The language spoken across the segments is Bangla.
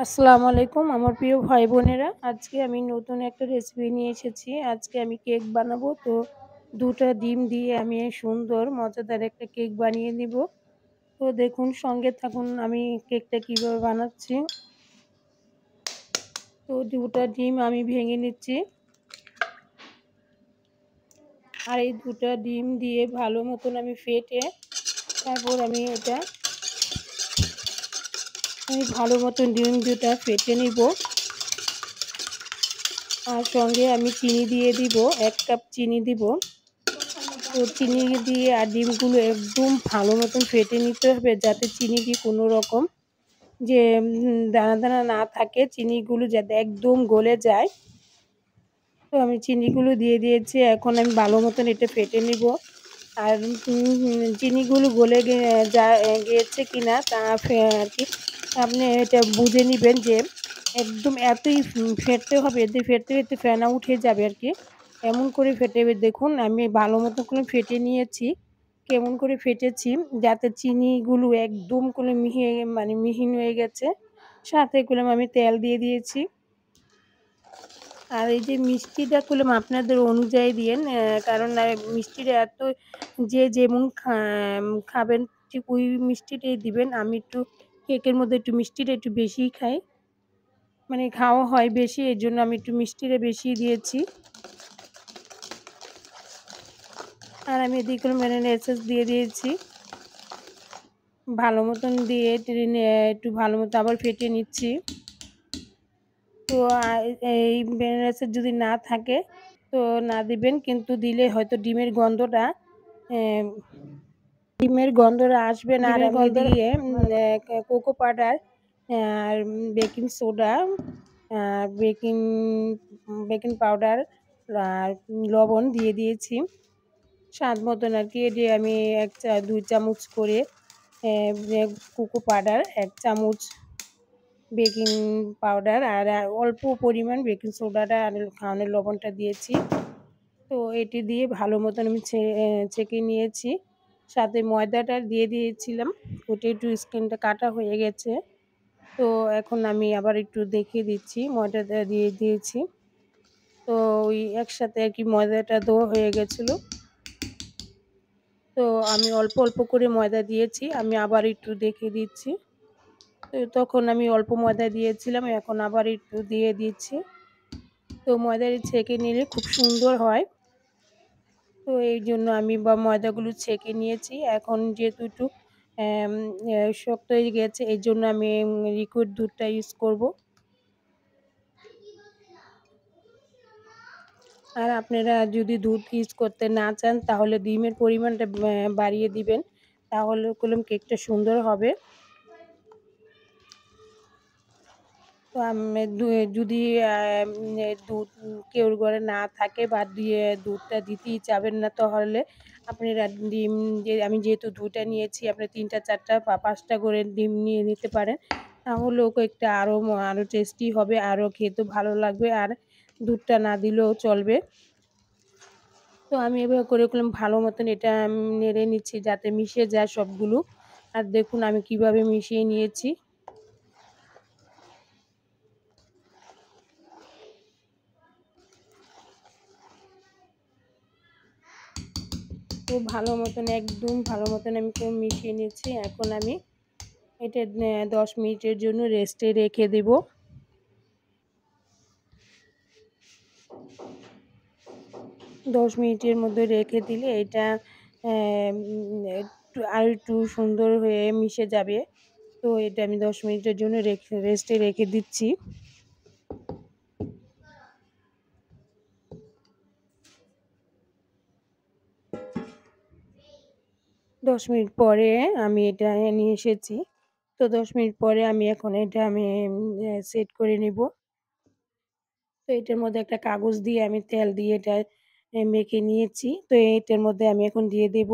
আসসালামু আলাইকুম আমার প্রিয় ভাই বোনেরা। আজকে আমি নতুন একটা রেসিপি নিয়ে এসেছি। আজকে আমি কেক বানাবো। তো ২ টা ডিম দিয়ে আমি সুন্দর মজাদার একটা কেক বানিয়ে নিবো। তো দেখুন সঙ্গে থাকুন আমি কেকটা কিভাবে বানাচ্ছি। তো ২ টা ডিম আমি ভেঙে নিচ্ছি। আর এই ২ টা ডিম দিয়ে ভালো মতন আমি ফেটে তারপর আমি ভালো মতন ডিম ২ টা ফেটে নিবো। আর সঙ্গে আমি চিনি দিয়ে দিব, ১ কাপ চিনি দিব। তো চিনি দিয়ে আর ডিমগুলো একদম ভালো মতন ফেটে নিতে হবে যাতে চিনিটি কোনো রকম যে দানা, দানা না থাকে, চিনিগুলো যাতে একদম গলে যায়। তো আমি চিনিগুলো দিয়ে দিয়েছি। এখন আমি ভালো মতন এটা ফেটে নিব। আর চিনিগুলো গলে গিয়েছে কিনা তা আরকি আপনি এটা বুঝে নিবেন যে একদম এতই ফেটতে হবে, এতে ফেটতে, ফেটতে ফেনা উঠে যাবে আরকি। এমন করে ফেটে দেখুন আমি ভালো মতো করে ফেটে নিয়েছি। কেমন করে ফেটেছি যাতে চিনিগুলো একদম করে মিহিন হয়ে গেছে। সাথে করলাম আমি তেল দিয়ে দিয়েছি। আর এই যে মিষ্টিটা করলাম আপনাদের অনুযায়ী দিয়েন। কারণ মিষ্টিটা যে যেমন খাবেন ঠিক ওই মিষ্টিটাই দিবেন। আমি একটু কেকের মধ্যে একটু মিষ্টিটা একটু বেশিই খাই। মানে খাওয়া হয় বেশি এজন্য আমি একটু মিষ্টিটা বেশিই দিয়েছি। আর আমি এদিকে করে ভ্যানিলা এসেন্স দিয়ে দিয়েছি। ভালো মতন দিয়ে একটু ভালো মতো আবার ফেটিয়ে নিচ্ছি। তো এই ভ্যানিলা এসেন্স যদি না থাকে তো না দিবেন, কিন্তু দিলে হয়তো ডিমের গন্ধটা আসবে না। আর আমি এদিকে কোকো পাউডার আর baking soda, baking baking powder আর লবণ দিয়ে দিয়েছি। স্বাদ মতন আরকি এটি আমি ২ চামচ করে কোকো পাউডার, ১ চামচ বেকিং পাউডার আর অল্প পরিমাণ বেকিং সোডাটা আর খাওয়ানোর লবণটা দিয়েছি। তো এটি দিয়ে ভালো মতন আমি ছেঁকে নিয়েছি। সাথে ময়দাটা দিয়ে দিয়েছিলাম। ওটা একটু স্কিনটা কাটা হয়ে গেছে। তো এখন আমি আবার একটু দেখিয়ে দিচ্ছি। ময়দাটা দিয়ে দিয়েছি। তো ওই একসাথে আরকি ময়দাটা দেওয়া হয়ে গেছিলো। তো আমি অল্প, অল্প করে ময়দা দিয়েছি। আমি আবার একটু দেখিয়ে দিচ্ছি। তো তখন আমি অল্প ময়দা দিয়েছিলাম, এখন আবার একটু দিয়ে দিচ্ছি। তো ময়দাটা ছেঁকে নিলে খুব সুন্দর হয়। তো এইজন্য আমি ময়দাগুলো ছেঁকে নিয়েছি। এখন যেহেতু একটু অ্যাম শক্ত হয়ে গেছে এইজন্য আমি লিকুইড দুধটা ইউজ করব। আর আপনারা যদি দুধ ইউজ করতে না চান তাহলে ডিমের পরিমাণটা বাড়িয়ে দিবেন। তাহলে করলাম কেকটা সুন্দর হবে। তো যদি দুধ কেউর ঘরে না থাকে বা দুধটা দিতেই চাবেন না তাহলে আপনারা ডিম আমি যেহেতু ২ টা নিয়েছি আপনি ৩ টা ৪ টা বা ৫ টা করে ডিম নিয়ে নিতে পারেন। তাহলেও কেকটা আরো টেস্টি হবে, আরো খেতেও ভালো লাগবে আর দুধটা না দিলেও চলবে। তো আমি এভাবে করে করলাম ভালো মতন এটা নেড়ে নিচ্ছি যাতে মিশে যায় সবগুলো। আর দেখুন আমি কিভাবে মিশিয়ে নিয়েছি। তো একদম ভালো মতন আমি মিশিয়ে নিচ্ছি। এখন আমি এটা ১০ মিনিটের জন্য রেস্টে রেখে দেব। ১০ মিনিটের মধ্যে রেখে দিলে এটা আরেকটু সুন্দর হয়ে মিশে যাবে। তো এটা আমি ১০ মিনিটের জন্য রেস্টে রেখে দিচ্ছি। ১০ মিনিট পরে আমি এটা নিয়ে এসেছি। তো ১০ মিনিট পরে এখন এটা আমি সেট করে নিব। তো এটার মধ্যে একটা কাগজ দিয়ে আমি তেল দিয়ে এটা মেখে নিয়েছি। তো এটার মধ্যে আমি এখন দিয়ে দেব।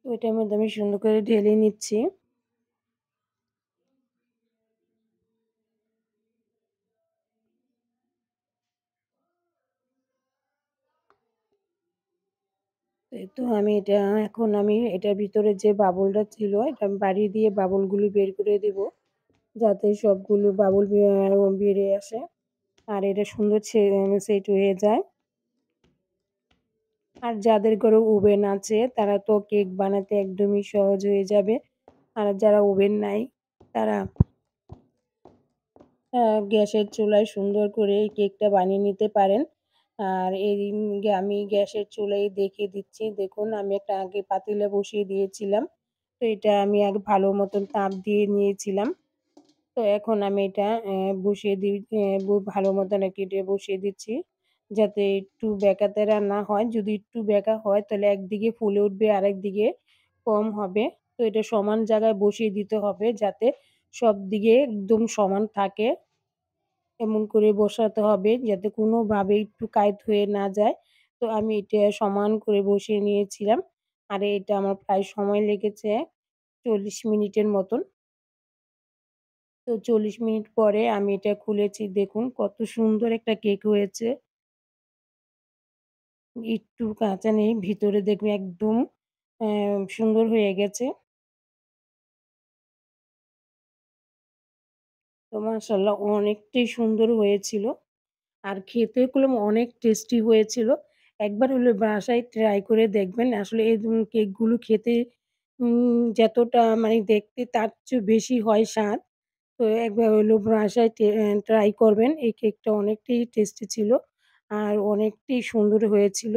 তো এটার মধ্যে আমি সুন্দর করে ঢেলে নিচ্ছি। এই তো আমি এটা এখন আমি এটার ভিতরে যে বাবলটা ছিল এটা আমি বাড়ি দিয়ে বাবলগুলো বের করে দেব। যাতে সবগুলো বাবল বেরিয়ে আসে। আর এটা সুন্দর সেট হয়ে যায়। আর যাদের ঘরে ওভেন আছে তারা তো কেক বানাতে একদমই সহজ হয়ে যাবে। আর যারা ওভেন নাই তারা গ্যাসের চুলায় সুন্দর করে এই কেকটা বানিয়ে নিতে পারেন। আর আমি গ্যাসের চুলায় দেখিয়ে দিচ্ছি। দেখুন আমি একটা আগে পাতিলে বসিয়ে দিয়েছিলাম। তো এটা আমি আগে ভালো মতন তাপ দিয়ে নিয়েছিলাম। তো এখন আমি এটা বসিয়ে দি ভালো মতন আরকি এটা বসিয়ে দিচ্ছি। যাতে একটু বেঁকাতে রান্না হয়। যদি একটু বেঁকা হয় তাহলে একদিকে ফুলে উঠবে আরেকদিকে কম হবে। তো এটা সমান জায়গায় বসিয়ে দিতে হবে যাতে সব দিকে একদম সমান থাকে। এমন করে বসাতে হবে যাতে কোনোভাবে একটু কাত হয়ে না যায়। তো আমি এটা সমান করে বসিয়ে নিয়েছিলাম। আর এটা আমার প্রায় সময় লেগেছে ৪০ মিনিটের মতন। তো ৪০ মিনিট পরে আমি এটা খুলেছি। দেখুন কত সুন্দর একটা কেক হয়েছে। একটু কাঁচা নেই, ভিতরে দেখবেন একদম সুন্দর হয়ে গেছে। তো মাশাআল্লাহ অনেকটাই সুন্দর হয়েছিল। আর খেতেও অনেক টেস্টি হয়েছিল। একবার হলে বাসায় ট্রাই করে দেখবেন। আসলে এই কেকগুলো খেতে যতটা মানে দেখতে তার চেয়েও বেশি হয় স্বাদ। তো একবার হলেও বাসায় ট্রাই করবেন। এই কেকটা অনেকটাই টেস্টি ছিল। আর অনেকটাই সুন্দর হয়েছিল।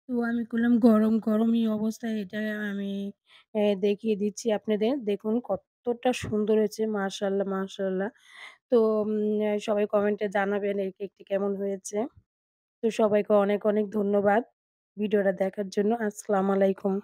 তো আমি করলাম গরম, গরমই অবস্থায় এটা আমি দেখিয়ে দিচ্ছি আপনাদের। দেখুন কতটা সুন্দর হয়েছে মাশাআল্লাহ, মাশাআল্লাহ। তো সবাই কমেন্টে জানাবেন এই কেকটি কেমন হয়েছে। তো সবাইকে অনেক, অনেক ধন্যবাদ ভিডিওটা দেখার জন্য। আসসালামু আলাইকুম।